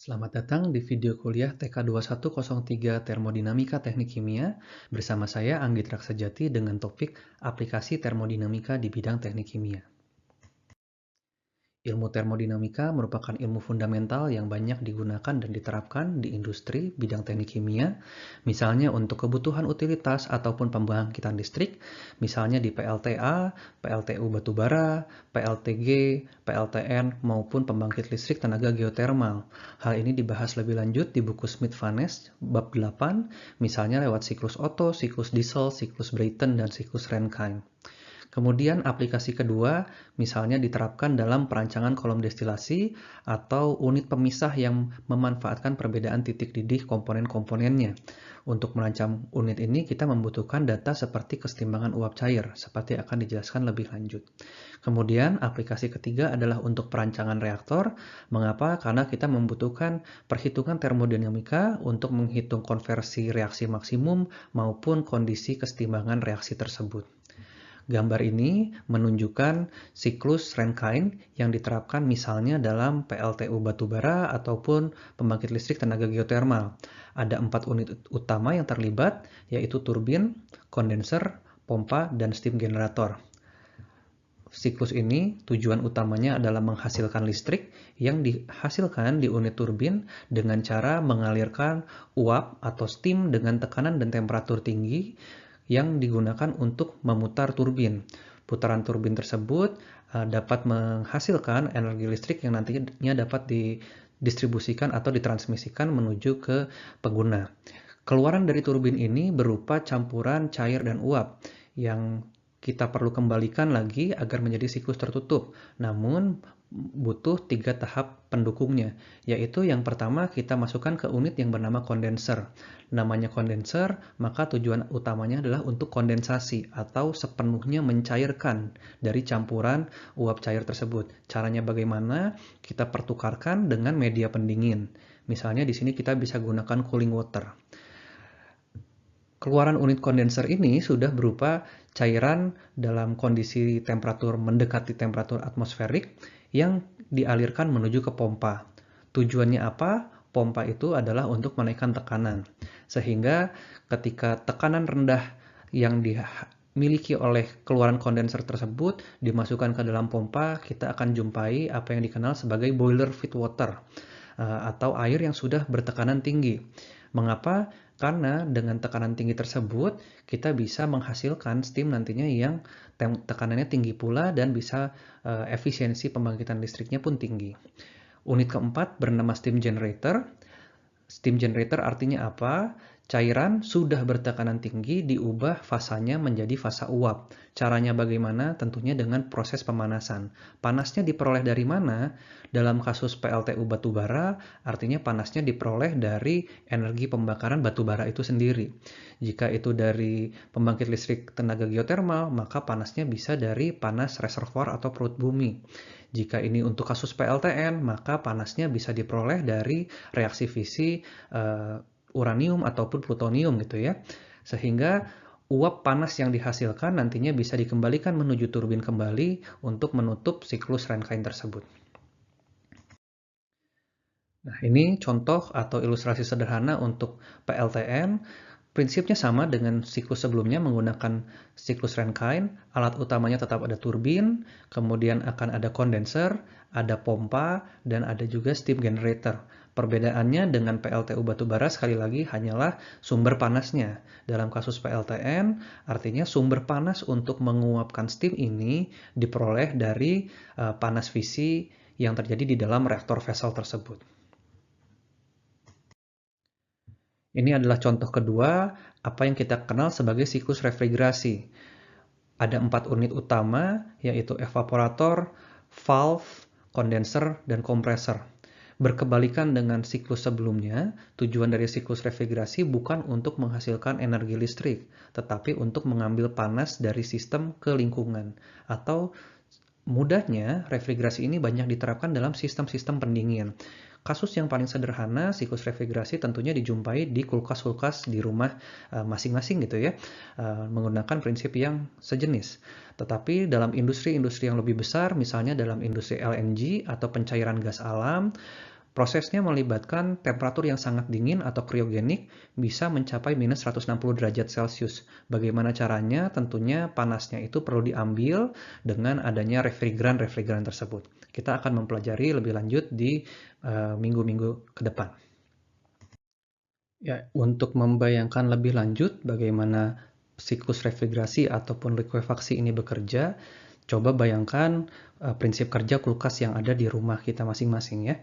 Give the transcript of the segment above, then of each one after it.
Selamat datang di video kuliah TK2103 Termodinamika Teknik Kimia bersama saya Anggit Raksajati dengan topik aplikasi termodinamika di bidang teknik kimia. Ilmu termodinamika merupakan ilmu fundamental yang banyak digunakan dan diterapkan di industri bidang teknik kimia, misalnya untuk kebutuhan utilitas ataupun pembangkitan listrik, misalnya di PLTA, PLTU batubara, PLTG, PLTN, maupun pembangkit listrik tenaga geotermal. Hal ini dibahas lebih lanjut di buku Smith-Vanes bab 8, misalnya lewat siklus Otto, siklus Diesel, siklus Brayton, dan siklus Rankine. Kemudian aplikasi kedua misalnya diterapkan dalam perancangan kolom destilasi atau unit pemisah yang memanfaatkan perbedaan titik didih komponen-komponennya. Untuk merancang unit ini kita membutuhkan data seperti kesetimbangan uap cair, seperti akan dijelaskan lebih lanjut. Kemudian aplikasi ketiga adalah untuk perancangan reaktor. Mengapa? Karena kita membutuhkan perhitungan termodinamika untuk menghitung konversi reaksi maksimum maupun kondisi kesetimbangan reaksi tersebut. Gambar ini menunjukkan siklus Rankine yang diterapkan misalnya dalam PLTU batubara ataupun pembangkit listrik tenaga geotermal. Ada 4 unit utama yang terlibat, yaitu turbin, kondenser, pompa, dan steam generator. Siklus ini tujuan utamanya adalah menghasilkan listrik yang dihasilkan di unit turbin dengan cara mengalirkan uap atau steam dengan tekanan dan temperatur tinggi yang digunakan untuk memutar turbin. Putaran turbin tersebut dapat menghasilkan energi listrik yang nantinya dapat didistribusikan atau ditransmisikan menuju ke pengguna. Keluaran dari turbin ini berupa campuran cair dan uap yang kita perlu kembalikan lagi agar menjadi siklus tertutup. Namun butuh 3 tahap pendukungnya, yaitu yang pertama kita masukkan ke unit yang bernama kondenser. Namanya kondenser, maka tujuan utamanya adalah untuk kondensasi atau sepenuhnya mencairkan dari campuran uap cair tersebut. Caranya bagaimana? Kita pertukarkan dengan media pendingin. Misalnya di sini kita bisa gunakan cooling water. Keluaran unit kondenser ini sudah berupa cairan dalam kondisi temperatur mendekati temperatur atmosferik yang dialirkan menuju ke pompa. Tujuannya apa? Pompa itu adalah untuk menaikkan tekanan. Sehingga ketika tekanan rendah yang dimiliki oleh keluaran kondenser tersebut dimasukkan ke dalam pompa, kita akan jumpai apa yang dikenal sebagai boiler feed water atau air yang sudah bertekanan tinggi. Mengapa? Karena dengan tekanan tinggi tersebut, kita bisa menghasilkan steam nantinya yang tekanannya tinggi pula dan bisa efisiensi pembangkitan listriknya pun tinggi. Unit keempat bernama steam generator. Steam generator artinya apa? Cairan sudah bertekanan tinggi diubah fasanya menjadi fasa uap. Caranya bagaimana? Tentunya dengan proses pemanasan. Panasnya diperoleh dari mana? Dalam kasus PLTU batubara, artinya panasnya diperoleh dari energi pembakaran batubara itu sendiri. Jika itu dari pembangkit listrik tenaga geotermal, maka panasnya bisa dari panas reservoir atau perut bumi. Jika ini untuk kasus PLTN, maka panasnya bisa diperoleh dari reaksi fisi uranium ataupun plutonium gitu ya. Sehingga uap panas yang dihasilkan nantinya bisa dikembalikan menuju turbin kembali untuk menutup siklus Rankine tersebut. Nah, ini contoh atau ilustrasi sederhana untuk PLTN. Prinsipnya sama dengan siklus sebelumnya menggunakan siklus Rankine. Alat utamanya tetap ada turbin, kemudian akan ada kondenser, ada pompa, dan ada juga steam generator. Perbedaannya dengan PLTU batubara sekali lagi hanyalah sumber panasnya. Dalam kasus PLTN, artinya sumber panas untuk menguapkan steam ini diperoleh dari panas fisi yang terjadi di dalam reaktor vessel tersebut. Ini adalah contoh kedua, apa yang kita kenal sebagai siklus refrigerasi. Ada 4 unit utama, yaitu evaporator, valve, kondenser, dan kompresor. Berkebalikan dengan siklus sebelumnya, tujuan dari siklus refrigerasi bukan untuk menghasilkan energi listrik, tetapi untuk mengambil panas dari sistem ke lingkungan. Atau mudahnya, refrigerasi ini banyak diterapkan dalam sistem-sistem pendingin. Kasus yang paling sederhana siklus refrigerasi tentunya dijumpai di kulkas-kulkas di rumah masing-masing gitu ya, menggunakan prinsip yang sejenis. Tetapi dalam industri-industri yang lebih besar, misalnya dalam industri LNG atau pencairan gas alam, Prosesnya melibatkan temperatur yang sangat dingin atau kriogenik, bisa mencapai minus 160 derajat Celcius. Bagaimana caranya? Tentunya panasnya itu perlu diambil dengan adanya refrigeran tersebut. Kita akan mempelajari lebih lanjut di minggu-minggu ke depan. Ya, untuk membayangkan lebih lanjut bagaimana siklus refrigerasi ataupun likuifaksi ini bekerja, coba bayangkan prinsip kerja kulkas yang ada di rumah kita masing-masing ya.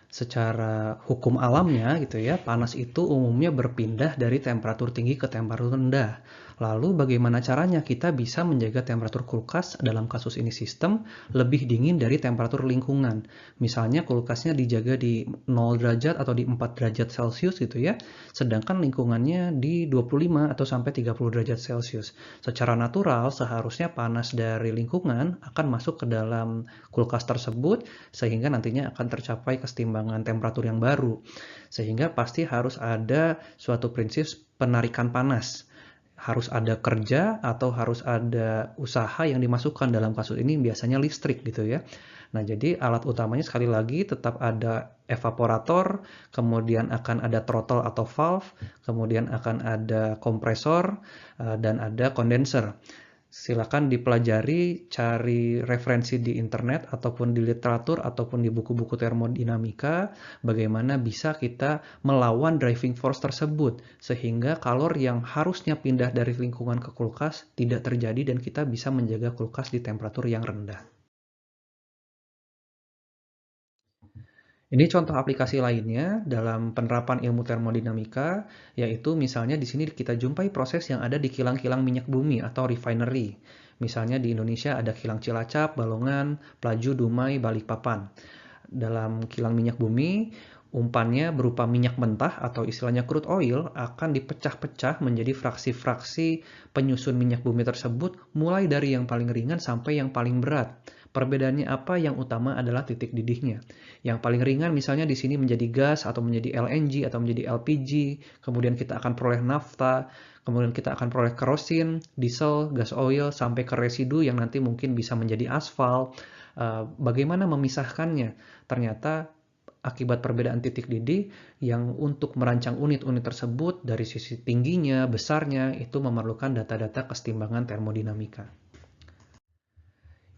Secara hukum alamnya gitu ya, panas itu umumnya berpindah dari temperatur tinggi ke temperatur rendah. Lalu bagaimana caranya kita bisa menjaga temperatur kulkas dalam kasus ini sistem lebih dingin dari temperatur lingkungan. Misalnya kulkasnya dijaga di 0 derajat atau di 4 derajat Celcius gitu ya, sedangkan lingkungannya di 25 atau sampai 30 derajat Celcius. Secara natural seharusnya panas dari lingkungan akan masuk ke dalam kulkas tersebut sehingga nantinya akan tercapai kesetimbangan temperatur yang baru. Sehingga pasti harus ada suatu prinsip penarikan panas. Harus ada kerja atau harus ada usaha yang dimasukkan dalam kasus ini biasanya listrik gitu ya. Nah, jadi alat utamanya sekali lagi tetap ada evaporator, kemudian akan ada throttle atau valve, kemudian akan ada kompresor, dan ada kondenser. Silakan dipelajari, cari referensi di internet ataupun di literatur ataupun di buku-buku termodinamika bagaimana bisa kita melawan driving force tersebut sehingga kalor yang harusnya pindah dari lingkungan ke kulkas tidak terjadi dan kita bisa menjaga kulkas di temperatur yang rendah. Ini contoh aplikasi lainnya dalam penerapan ilmu termodinamika, yaitu misalnya di sini kita jumpai proses yang ada di kilang-kilang minyak bumi atau refinery. Misalnya di Indonesia ada kilang Cilacap, Balongan, Pelaju, Dumai, Balikpapan. Dalam kilang minyak bumi, umpannya berupa minyak mentah atau istilahnya crude oil akan dipecah-pecah menjadi fraksi-fraksi penyusun minyak bumi tersebut mulai dari yang paling ringan sampai yang paling berat. Perbedaannya apa? Yang utama adalah titik didihnya. Yang paling ringan misalnya di sini menjadi gas atau menjadi LNG atau menjadi LPG, kemudian kita akan peroleh nafta, kemudian kita akan peroleh kerosin, diesel, gas oil, sampai ke residu yang nanti mungkin bisa menjadi aspal. Bagaimana memisahkannya? Ternyata akibat perbedaan titik didih yang untuk merancang unit-unit tersebut dari sisi tingginya, besarnya, itu memerlukan data-data kesetimbangan termodinamika.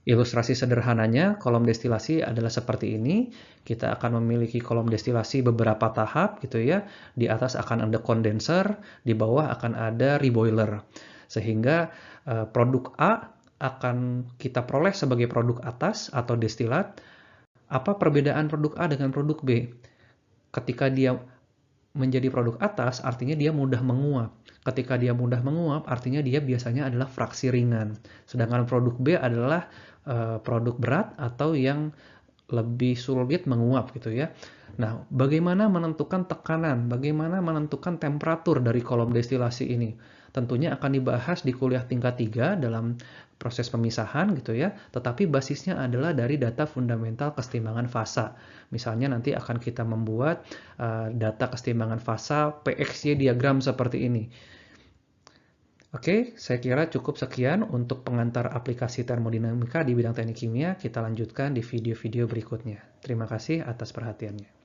Ilustrasi sederhananya, kolom destilasi adalah seperti ini. Kita akan memiliki kolom destilasi beberapa tahap gitu ya. Di atas akan ada kondenser, di bawah akan ada reboiler. Sehingga produk A akan kita peroleh sebagai produk atas atau destilat. Apa perbedaan produk A dengan produk B? Ketika dia menjadi produk atas, artinya dia mudah menguap. Ketika dia mudah menguap, artinya dia biasanya adalah fraksi ringan. Sedangkan produk B adalah produk berat atau yang lebih sulit menguap gitu ya. Nah, bagaimana menentukan tekanan, bagaimana menentukan temperatur dari kolom destilasi ini? Tentunya akan dibahas di kuliah tingkat 3 dalam proses pemisahan gitu ya, tetapi basisnya adalah dari data fundamental kesetimbangan fasa. Misalnya nanti akan kita membuat data kesetimbangan fasa PXY diagram seperti ini. Oke, saya kira cukup sekian untuk pengantar aplikasi termodinamika di bidang teknik kimia. Kita lanjutkan di video-video berikutnya. Terima kasih atas perhatiannya.